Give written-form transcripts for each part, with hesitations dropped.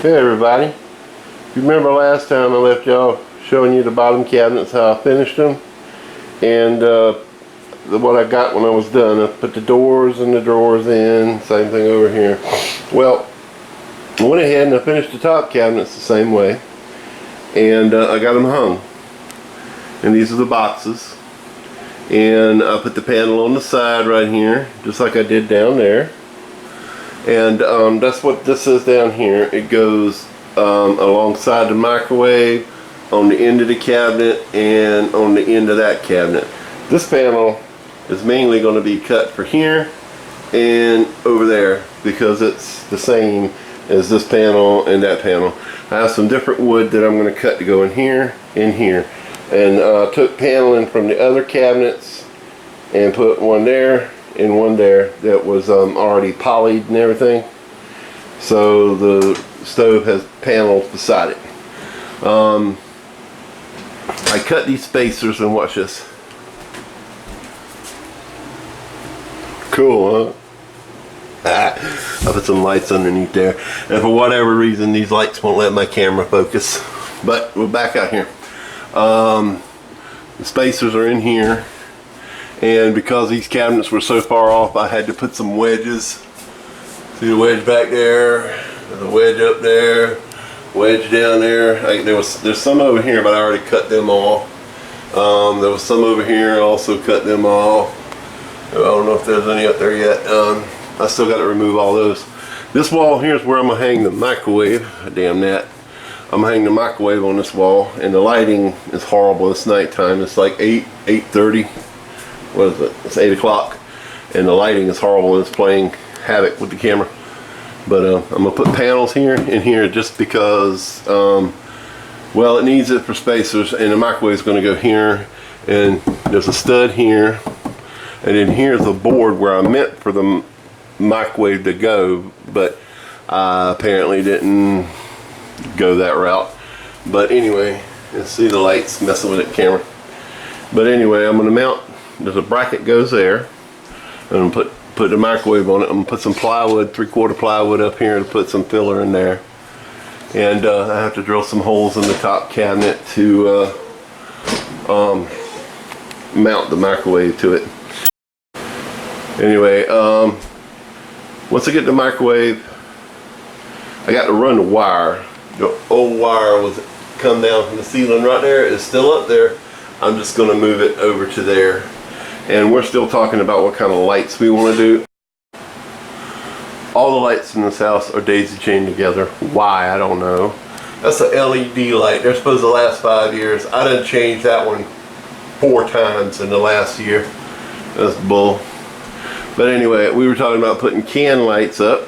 Hey everybody, you remember last time I left y'all showing you the bottom cabinets, how I finished them, and what I got when I was done. I put the doors and the drawers in, same thing over here. Well, I went ahead and I finished the top cabinets the same way, and I got them hung, and these are the boxes, and I put the panel on the side right here just like I did down there. And that's what this is down here. It goes alongside the microwave, on the end of the cabinet, and on the end of that cabinet. This panel is mainly going to be cut for here and over there because it's the same as this panel and that panel. I have some different wood that I'm going to cut to go in here and here. And took paneling from the other cabinets and put one there and one there that was already polyed and everything, so the stove has panels beside it. I cut these spacers, and watch this. Cool, huh? I put some lights underneath there, and for whatever reason these lights won't let my camera focus, but we're back out here. The spacers are in here. And because these cabinets were so far off, I had to put some wedges. See the wedge back there? There's a wedge up there, wedge down there. There's some over here, but I already cut them off. There was some over here, I also cut them off. I don't know if there's any up there yet. I still got to remove all those. This wall here is where I'm gonna hang the microwave. Damn that. I'm gonna hang the microwave on this wall, and the lighting is horrible. It's nighttime. It's like 8:30. What is it? It's 8 o'clock, and the lighting is horrible. It's playing havoc with the camera. But I'm gonna put panels here and here just because, well, it needs it for spacers, and the microwave is gonna go here, and there's a stud here, and then here's the board where I meant for the microwave to go, but I apparently didn't go that route. But anyway, you see the lights messing with the camera. But anyway, I'm gonna mount. There's a bracket goes there, and I'm gonna put the microwave on it. I'm gonna put some plywood, 3/4 plywood up here to put some filler in there, and I have to drill some holes in the top cabinet to mount the microwave to it. Anyway, once I get the microwave, I got to run the wire. The old wire was come down from the ceiling right there. It's still up there. I'm just gonna move it over to there. And we're still talking about what kind of lights we want to do. All the lights in this house are daisy chained together. Why? I don't know. That's an LED light. They're supposed to last 5 years. I done changed that one 4 times in the last year. That's bull. But anyway, we were talking about putting can lights up.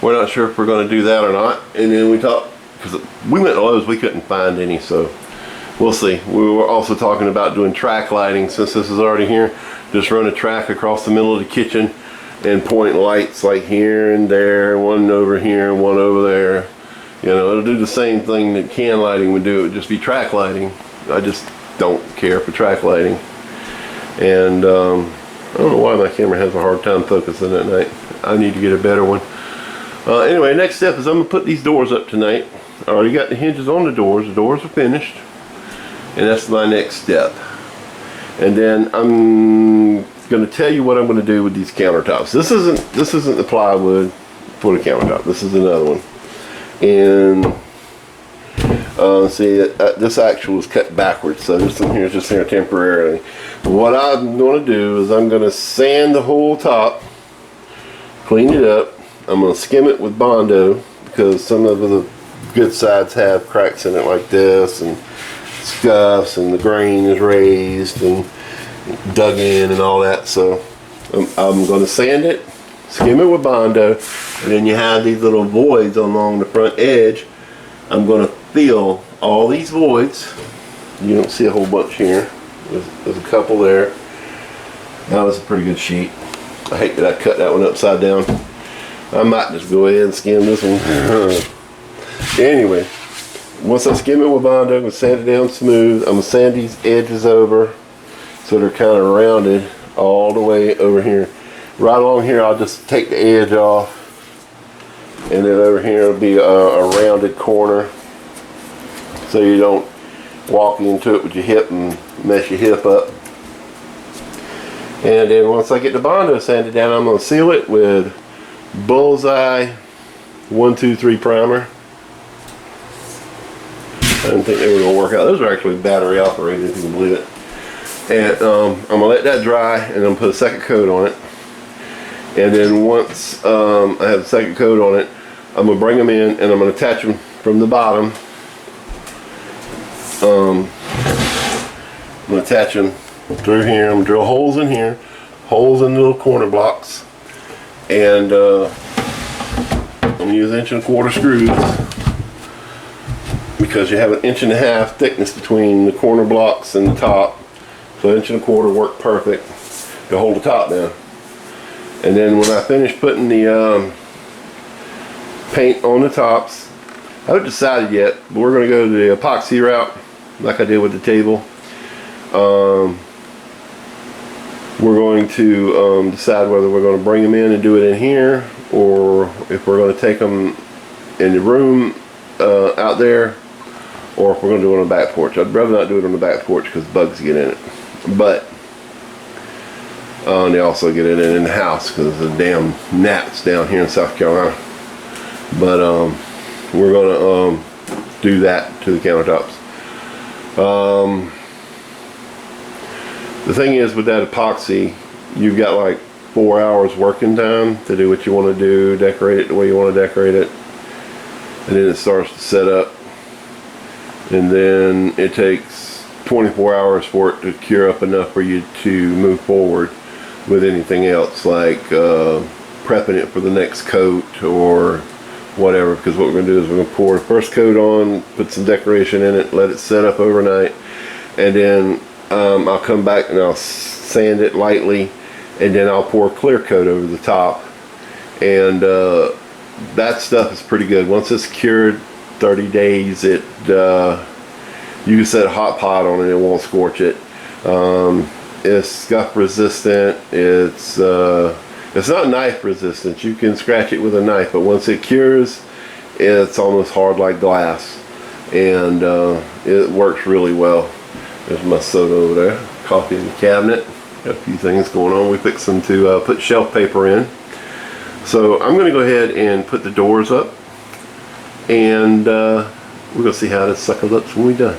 We're not sure if we're going to do that or not. And then we talked, because we went to Lowe's, we couldn't find any, so we'll see. We were also talking about doing track lighting. Since this is already here, just run a track across the middle of the kitchen and point lights like here and there, one over here and one over there. You know, it'll do the same thing that can lighting would do. It would just be track lighting. I just don't care for track lighting. And I don't know why my camera has a hard time focusing at night. I need to get a better one. Anyway, next step is I'm gonna put these doors up tonight. I already got the hinges on the doors. The doors are finished. And that's my next step. And then I'm going to tell you what I'm going to do with these countertops. This isn't the plywood for the countertop. This is another one. And see, this actual was cut backwards, so this one here is just here temporarily. What I'm going to do is I'm going to sand the whole top, clean it up. I'm going to skim it with Bondo because some of the good sides have cracks in it like this, and scuffs, and the grain is raised and dug in and all that. So I'm going to sand it, skim it with Bondo, and then you have these little voids along the front edge. I'm going to fill all these voids. You don't see a whole bunch here. There's a couple there. That was a pretty good sheet. I hate that I cut that one upside down. I might just go ahead and skim this one. Anyway, once I skim it with Bondo, I'm going to sand it down smooth. I'm going to sand these edges over so they're kind of rounded all the way over here. Right along here, I'll just take the edge off And then over here will be a rounded corner, so you don't walk into it with your hip and mess your hip up. And then once I get the Bondo sanded down, I'm going to seal it with Bullseye 123 primer. I didn't think they were going to work out. Those are actually battery operated, if you can believe it. And I'm going to let that dry, and I'm going to put a second coat on it. And then once I have the second coat on it, I'm going to bring them in and I'm going to attach them from the bottom. I'm going to attach them through here. I'm going to drill holes in here, holes in the little corner blocks. And I'm going to use 1¼ screws, because you have an 1.5 thickness between the corner blocks and the top. So 1¼ work perfect to hold the top down. And then when I finish putting the paint on the tops, I haven't decided yet, but we're going to go the epoxy route like I did with the table. We're going to decide whether we're going to bring them in and do it in here, or if we're going to take them in the room out there, or if we're going to do it on the back porch. I'd rather not do it on the back porch because bugs get in it. But and they also get it in the house because of the damn gnats down here in South Carolina. But we're going to do that to the countertops. The thing is, with that epoxy, you've got like 4 hours working time to do what you want to do, decorate it the way you want to decorate it, and then it starts to set up, and then it takes 24 hours for it to cure up enough for you to move forward with anything else, like prepping it for the next coat or whatever. Because what we're going to do is we're going to pour the first coat on, put some decoration in it, let it set up overnight, and then I'll come back and I'll sand it lightly, and then I'll pour clear coat over the top. And that stuff is pretty good. Once it's cured, 30 days, it you can set a hot pot on it, it won't scorch it. It's scuff resistant. It's not knife resistant. You can scratch it with a knife, but once it cures, it's almost hard like glass, and it works really well. There's my soda over there, coffee in the cabinet. Got a few things going on. We fixing to put shelf paper in. So I'm going to go ahead and put the doors up, and we're going to see how this sucker looks when we're done.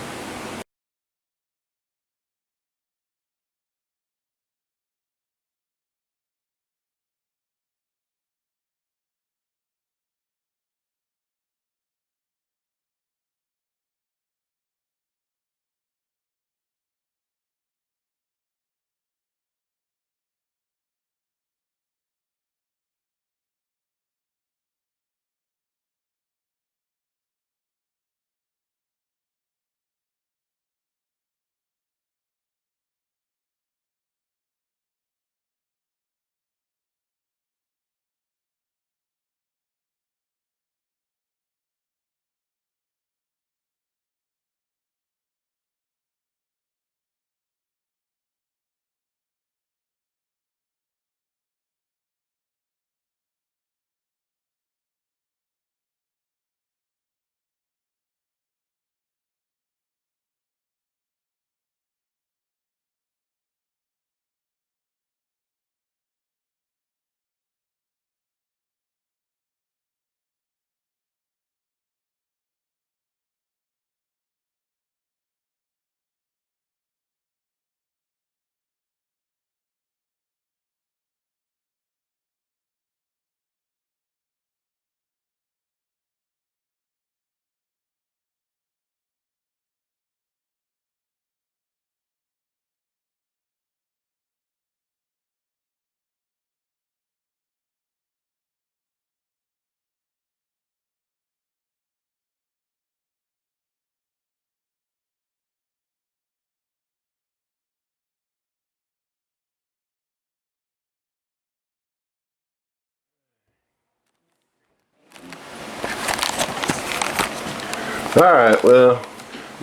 Alright, well,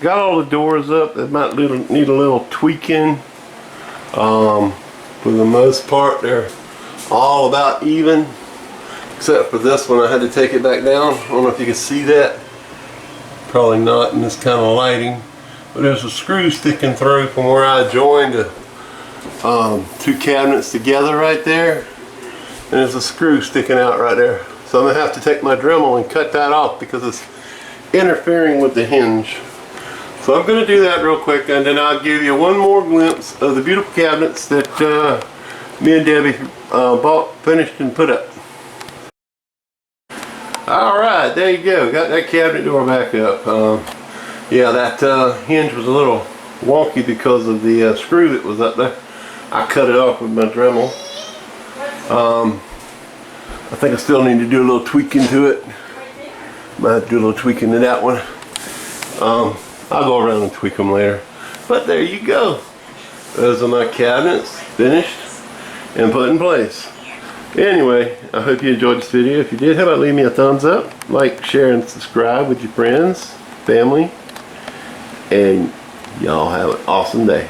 got all the doors up. They might need a little tweaking. For the most part, they're all about even. except for this one I had to take it back down. I don't know if you can see that, probably not in this kind of lighting, but there's a screw sticking through from where I joined the two cabinets together right there, and there's a screw sticking out right there. So I'm gonna have to take my Dremel and cut that off because it's interfering with the hinge. So I'm gonna do that real quick, and then I'll give you one more glimpse of the beautiful cabinets that me and Debbie bought, finished, and put up. Alright, there you go. Got that cabinet door back up. Yeah, that hinge was a little wonky because of the screw that was up there. I cut it off with my Dremel. I think I still need to do a little tweaking to it. Might have to do a little tweaking to that one. I'll go around and tweak them later. But there you go. Those are my cabinets, finished and put in place. Anyway, I hope you enjoyed this video. If you did, how about leave me a thumbs up, like, share, and subscribe with your friends, family, and y'all have an awesome day.